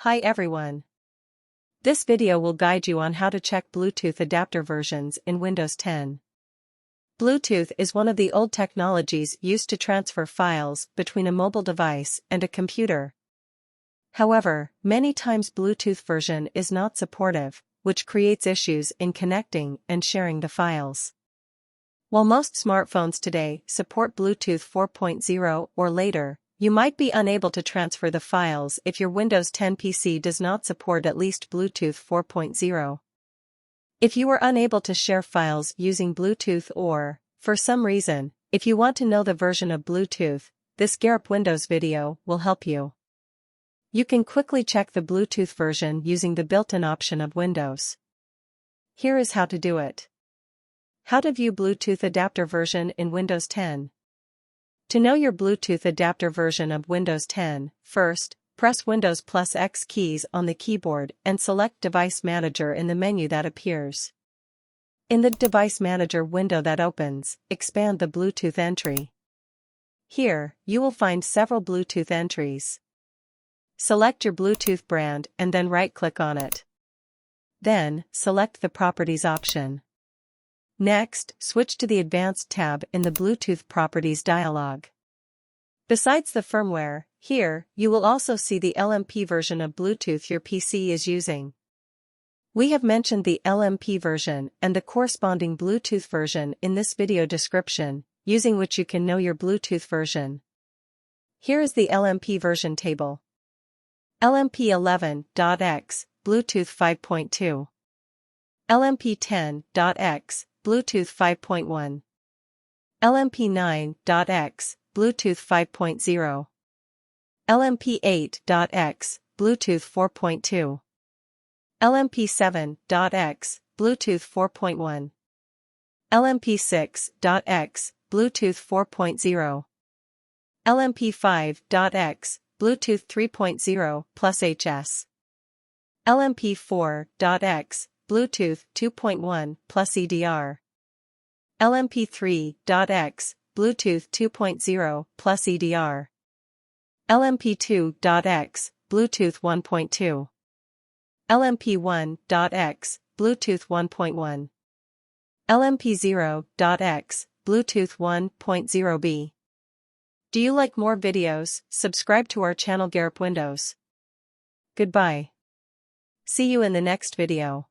Hi everyone. This video will guide you on how to check Bluetooth adapter versions in Windows 10. Bluetooth is one of the old technologies used to transfer files between a mobile device and a computer. However, many times Bluetooth version is not supportive, which creates issues in connecting and sharing the files. While most smartphones today support Bluetooth 4.0 or later, you might be unable to transfer the files if your Windows 10 PC does not support at least Bluetooth 4.0. If you are unable to share files using Bluetooth or, for some reason, if you want to know the version of Bluetooth, this Garip Windows video will help you. You can quickly check the Bluetooth version using the built-in option of Windows. Here is how to do it. How to view Bluetooth adapter version in Windows 10. To know your Bluetooth adapter version of Windows 10, first, press Windows plus X keys on the keyboard and select Device Manager in the menu that appears. In the Device Manager window that opens, expand the Bluetooth entry. Here, you will find several Bluetooth entries. Select your Bluetooth brand and then right-click on it. Then, select the Properties option. Next, switch to the Advanced tab in the Bluetooth Properties dialog. Besides the firmware, here, you will also see the LMP version of Bluetooth your PC is using. We have mentioned the LMP version and the corresponding Bluetooth version in this video description, using which you can know your Bluetooth version. Here is the LMP version table. LMP11.X, Bluetooth 5.2. LMP10.X, Bluetooth 5.1. LMP9.X, Bluetooth 5.0. LMP8.X, Bluetooth 4.2. LMP7.X, Bluetooth 4.1. LMP6.X, Bluetooth 4.0. LMP5.X, Bluetooth 3.0 plus HS. LMP4.X, Bluetooth 2.1 plus EDR. LMP3.X, Bluetooth 2.0 plus EDR. LMP2.X, Bluetooth 1.2. LMP1.X, Bluetooth 1.1. LMP0.X, Bluetooth 1.0b. Do you like more videos? Subscribe to our channel Garip Windows. Goodbye. See you in the next video.